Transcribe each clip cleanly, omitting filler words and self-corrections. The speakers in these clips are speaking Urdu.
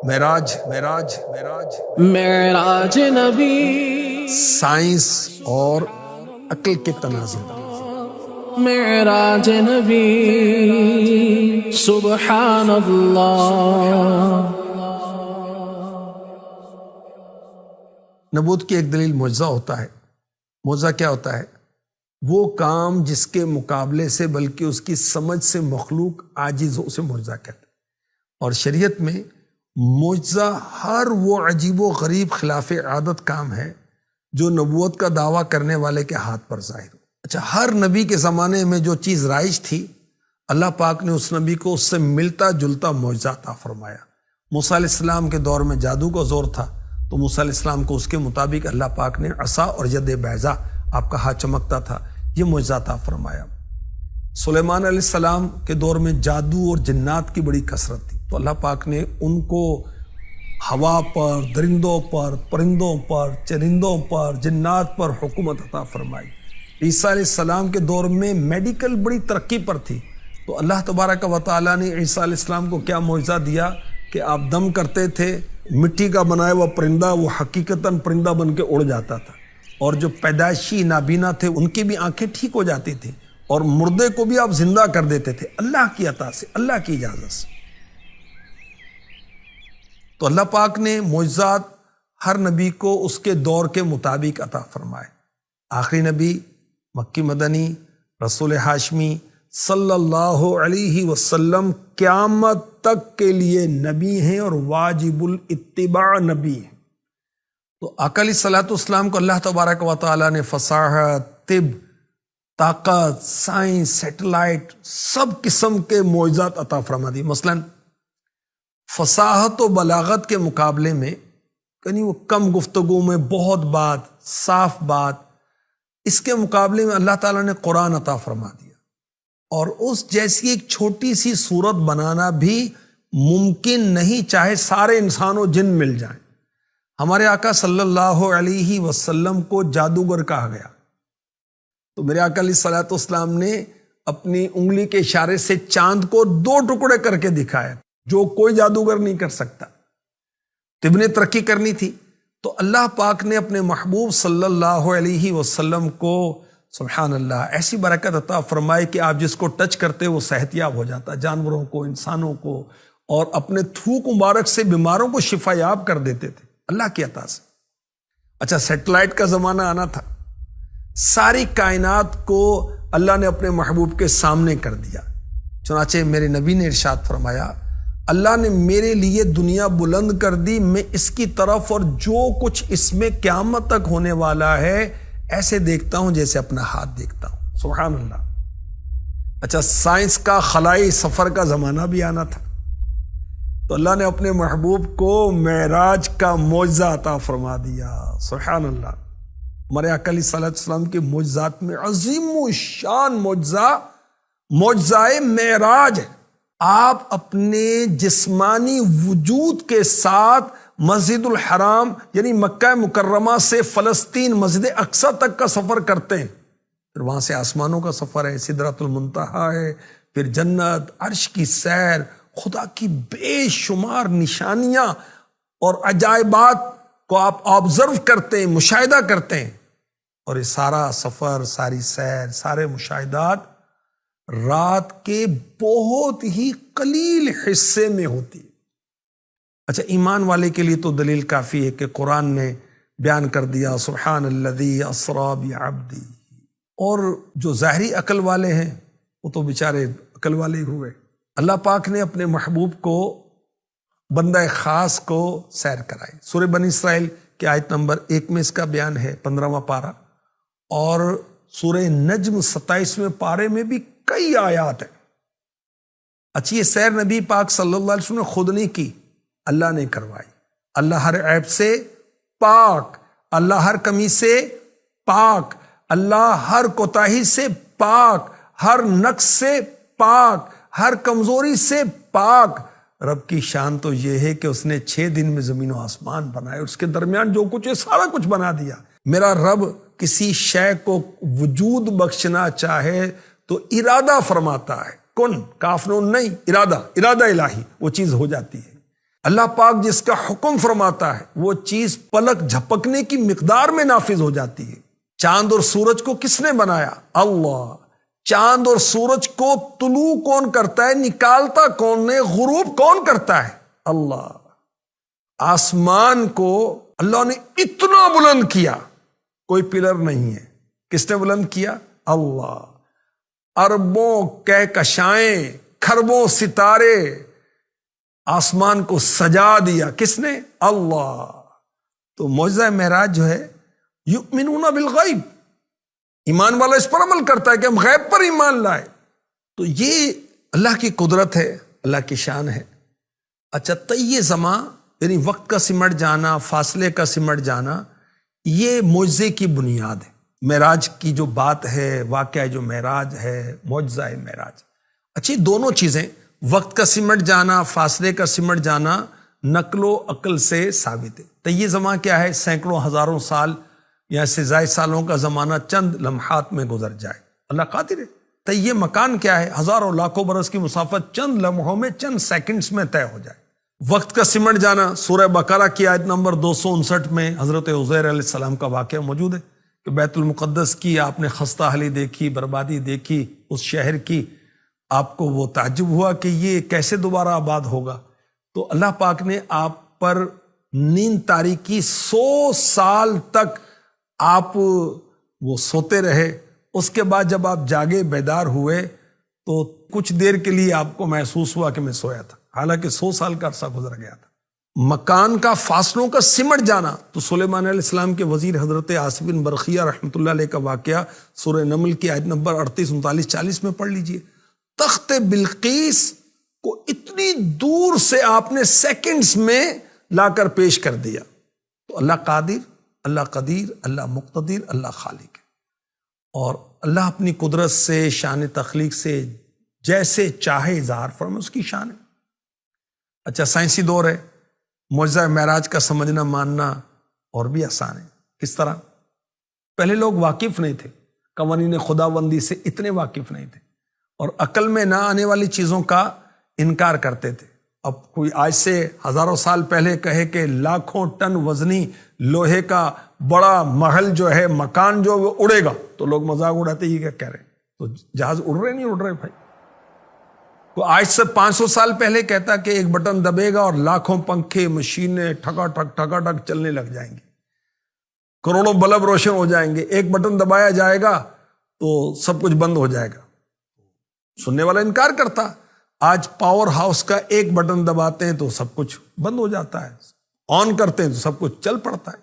معراج معراج نبی، سائنس اور عقل کے تناظر. معراج نبی، سبحان اللہ. نبوت کی ایک دلیل معجزہ ہوتا ہے. معجزہ کیا ہوتا ہے؟ وہ کام جس کے مقابلے سے بلکہ اس کی سمجھ سے مخلوق عاجز ہو، اسے معجزہ کہتے ہیں. اور شریعت میں معجزہ ہر وہ عجیب و غریب خلاف عادت کام ہے جو نبوت کا دعویٰ کرنے والے کے ہاتھ پر ظاہر ہو. اچھا، ہر نبی کے زمانے میں جو چیز رائج تھی، اللہ پاک نے اس نبی کو اس سے ملتا جلتا معجزہ عطا فرمایا. موسیٰ علیہ السلام کے دور میں جادو کا زور تھا، تو موسیٰ علیہ السلام کو اس کے مطابق اللہ پاک نے عصا اور ید بیضا، آپ کا ہاتھ چمکتا تھا، یہ معجزہ عطا فرمایا. سلیمان علیہ السلام کے دور میں جادو اور جنات کی بڑی کثرت تھی، تو اللہ پاک نے ان کو ہوا پر، درندوں پر، پرندوں پر، چرندوں پر، جنات پر حکومت عطا فرمائی. عیسیٰ علیہ السلام کے دور میں میڈیکل بڑی ترقی پر تھی، تو اللہ تبارک و تعالیٰ نے عیسیٰ علیہ السلام کو کیا معجزہ دیا کہ آپ دم کرتے تھے، مٹی کا بنایا ہوا پرندہ وہ حقیقتاً پرندہ بن کے اڑ جاتا تھا، اور جو پیدائشی نابینا تھے ان کی بھی آنکھیں ٹھیک ہو جاتی تھی، اور مردے کو بھی آپ زندہ کر دیتے تھے اللہ کی عطا سے، اللہ کی اجازت سے. تو اللہ پاک نے معجزات ہر نبی کو اس کے دور کے مطابق عطا فرمائے. آخری نبی مکی مدنی رسول ہاشمی صلی اللہ علیہ وسلم قیامت تک کے لیے نبی ہیں اور واجب الاتباع نبی ہیں. تو آقا علیہ الصلوۃ والسلام کو اللہ تبارک و تعالیٰ نے فصاحت، طب، طاقت، سائنس، سیٹلائٹ، سب قسم کے معجزات عطا فرما دی. مثلا فصاحت و بلاغت کے مقابلے میں یعنی وہ کم گفتگو میں بہت بات، صاف بات، اس کے مقابلے میں اللہ تعالیٰ نے قرآن عطا فرما دیا، اور اس جیسی ایک چھوٹی سی صورت بنانا بھی ممکن نہیں چاہے سارے انسان و جن مل جائیں. ہمارے آقا صلی اللہ علیہ وسلم کو جادوگر کہا گیا، تو میرے آقا علیہ الصلوۃ والسلام نے اپنی انگلی کے اشارے سے چاند کو 2 ٹکڑے کر کے دکھایا، جو کوئی جادوگر نہیں کر سکتا. طب نے ترقی کرنی تھی، تو اللہ پاک نے اپنے محبوب صلی اللہ علیہ وسلم کو سبحان اللہ ایسی برکت عطا فرمائی کہ آپ جس کو ٹچ کرتے وہ صحت یاب ہو جاتا، جانوروں کو، انسانوں کو، اور اپنے تھوک مبارک سے بیماروں کو شفا یاب کر دیتے تھے اللہ کی عطا سے. اچھا، سیٹلائٹ کا زمانہ آنا تھا، ساری کائنات کو اللہ نے اپنے محبوب کے سامنے کر دیا. چنانچہ میرے نبی نے ارشاد فرمایا، اللہ نے میرے لیے دنیا بلند کر دی، میں اس کی طرف اور جو کچھ اس میں قیامت تک ہونے والا ہے ایسے دیکھتا ہوں جیسے اپنا ہاتھ دیکھتا ہوں. سبحان اللہ. اچھا، سائنس کا خلائی سفر کا زمانہ بھی آنا تھا، تو اللہ نے اپنے محبوب کو معراج کا معجزہ عطا فرما دیا. سبحان اللہ. ہمارے آقا علیہ الصلوۃ والسلام کے معجزات میں عظیم و شان معجزہ معراج ہے. آپ اپنے جسمانی وجود کے ساتھ مسجد الحرام یعنی مکہ مکرمہ سے فلسطین مسجد اقصی تک کا سفر کرتے ہیں، پھر وہاں سے آسمانوں کا سفر ہے، سدرۃ المنتہا ہے، پھر جنت، عرش کی سیر، خدا کی بے شمار نشانیاں اور عجائبات کو آپ آبزرو کرتے ہیں، مشاہدہ کرتے ہیں، اور یہ سارا سفر، ساری سیر، سارے مشاہدات رات کے بہت ہی قلیل حصے میں ہوتی ہے. اچھا، ایمان والے کے لیے تو دلیل کافی ہے کہ قرآن نے بیان کر دیا سبحان الذی اسری بعبدہ، اور جو ظاہری عقل والے ہیں وہ تو بیچارے عقل والے ہی ہوئے. اللہ پاک نے اپنے محبوب کو، بندہ خاص کو سیر کرائی. سورہ بنی اسرائیل کی آیت نمبر 1 میں اس کا بیان ہے، 15واں پارہ، اور سورہ نجم 27ویں پارے میں بھی کئی آیات ہیں. اچھی، یہ سیر نبی پاک صلی اللہ علیہ وسلم نے خود نہیں کی، اللہ نے کروائی. اللہ ہر عیب سے پاک، اللہ ہر کمی سے پاک، اللہ ہر کوتاہی سے پاک، ہر نقص سے پاک، ہر کمزوری سے پاک. رب کی شان تو یہ ہے کہ اس نے 6 دن میں زمین و آسمان بنائے، اس کے درمیان جو کچھ ہے سارا کچھ بنا دیا. میرا رب کسی شے کو وجود بخشنا چاہے تو ارادہ فرماتا ہے، کن، کاف نون نہیں، ارادہ الہی، وہ چیز ہو جاتی ہے. اللہ پاک جس کا حکم فرماتا ہے وہ چیز پلک جھپکنے کی مقدار میں نافذ ہو جاتی ہے۔ چاند اور سورج کو کس نے بنایا؟ اللہ۔ چاند اور سورج کو طلوع کون کرتا ہے؟ نکالتا کون ہے؟ غروب کون کرتا ہے؟ اللہ۔ آسمان کو اللہ نے اتنا بلند کیا، کوئی پلر نہیں ہے۔ کس نے بلند کیا؟ اللہ۔ اربوں کہکشائیں، کھربوں ستارے آسمان کو سجا دیا، کس نے؟ اللہ۔ تو معجزہ معراج جو ہے، یؤمنون بالغیب، ایمان والا اس پر عمل کرتا ہے کہ ہم غیب پر ایمان لائے۔ تو یہ اللہ کی قدرت ہے، اللہ کی شان ہے۔ اچھا، طی زمان یعنی وقت کا سمٹ جانا، فاصلے کا سمٹ جانا، یہ معجزے کی بنیاد ہے۔ معراج کی جو بات ہے، واقعہ جو معراج ہے، معجزہ معراج۔ اچھی دونوں چیزیں، وقت کا سمٹ جانا، فاصلے کا سمٹ جانا، نقل و عقل سے ثابت ہے۔ طی زمان کیا ہے؟ سینکڑوں ہزاروں سال یا سے زائد سالوں کا زمانہ چند لمحات میں گزر جائے، اللہ قادر ہے۔ طی مکان کیا ہے؟ ہزاروں لاکھوں برس کی مسافت چند لمحوں میں، چند سیکنڈز میں طے ہو جائے۔ وقت کا سمٹ جانا، سورہ بقرہ کی آیت نمبر 259 میں حضرت عزیر علیہ السلام کا واقعہ موجود ہے کہ بیت المقدس کی آپ نے خستہ حالی دیکھی، بربادی دیکھی اس شہر کی، آپ کو وہ تعجب ہوا کہ یہ کیسے دوبارہ آباد ہوگا۔ تو اللہ پاک نے آپ پر نیند طاری کی، 100 سال تک آپ وہ سوتے رہے۔ اس کے بعد جب آپ جاگے، بیدار ہوئے، تو کچھ دیر کے لیے آپ کو محسوس ہوا کہ میں سویا تھا، حالانکہ 100 سال کا عرصہ گزر گیا تھا۔ مکان کا فاصلوں کا سمٹ جانا، تو سلیمان علیہ السلام کے وزیر حضرت آصف بن برقیہ رحمۃ اللہ علیہ کا واقعہ سورہ نمل کی آیت نمبر 38، 39، 40 میں پڑھ لیجئے۔ تخت بلقیس کو اتنی دور سے آپ نے سیکنڈز میں لا کر پیش کر دیا۔ تو اللہ قادر، اللہ قدیر، اللہ مقتدر، اللہ خالق ہے، اور اللہ اپنی قدرت سے، شان تخلیق سے جیسے چاہے اظہار فرمائے، اس کی شان ہے۔ اچھا، سائنسی دور ہے، معجزہ معراج کا سمجھنا ماننا اور بھی آسان ہے۔ کس طرح؟ پہلے لوگ واقف نہیں تھے، قوانین خداوندی سے اتنے واقف نہیں تھے، اور عقل میں نہ آنے والی چیزوں کا انکار کرتے تھے۔ اب کوئی آج سے ہزاروں سال پہلے کہے کہ لاکھوں ٹن وزنی لوہے کا بڑا محل جو ہے، مکان جو وہ اڑے گا، تو لوگ مذاق اڑاتے، یہ کیا کہہ رہے ہیں؟ تو جہاز اڑ رہے نہیں اڑ رہے بھائی۔ تو آج سے 500 سال پہلے کہتا کہ ایک بٹن دبے گا اور لاکھوں پنکھے، مشینیں ٹھکا ٹھک چلنے لگ جائیں گے، کروڑوں بلب روشن ہو جائیں گے، ایک بٹن دبایا جائے گا تو سب کچھ بند ہو جائے گا۔ سننے والا انکار کرتا۔ آج پاور ہاؤس کا ایک بٹن دباتے ہیں تو سب کچھ بند ہو جاتا ہے، آن کرتے ہیں تو سب کچھ چل پڑتا ہے۔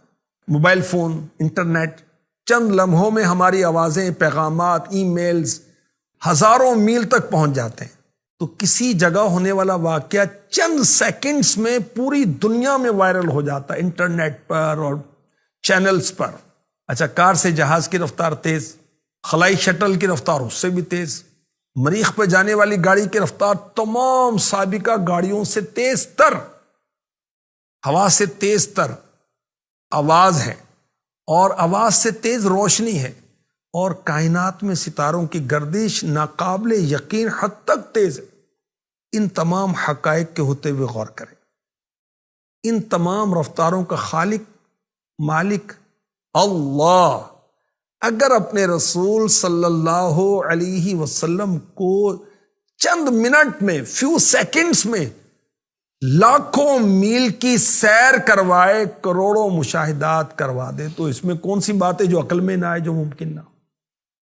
موبائل فون، انٹرنیٹ، چند لمحوں میں ہماری آوازیں، پیغامات، ای میلز ہزاروں میل تک پہنچ جاتے ہیں۔ تو کسی جگہ ہونے والا واقعہ چند سیکنڈز میں پوری دنیا میں وائرل ہو جاتا ہے، انٹرنیٹ پر اور چینلز پر۔ اچھا، کار سے جہاز کی رفتار تیز، خلائی شٹل کی رفتار اس سے بھی تیز، مریخ پہ جانے والی گاڑی کی رفتار تمام سابقہ گاڑیوں سے تیز تر، ہوا سے تیز تر آواز ہے، اور آواز سے تیز روشنی ہے، اور کائنات میں ستاروں کی گردش ناقابل یقین حد تک تیز ہے۔ ان تمام حقائق کے ہوتے ہوئے غور کریں، ان تمام رفتاروں کا خالق، مالک اللہ اگر اپنے رسول صلی اللہ علیہ وسلم کو چند منٹ میں، فیو سیکنڈز میں لاکھوں میل کی سیر کروائے، کروڑوں مشاہدات کروا دے، تو اس میں کون سی بات ہے جو عقل میں نہ آئے، جو ممکن نہ ہو؟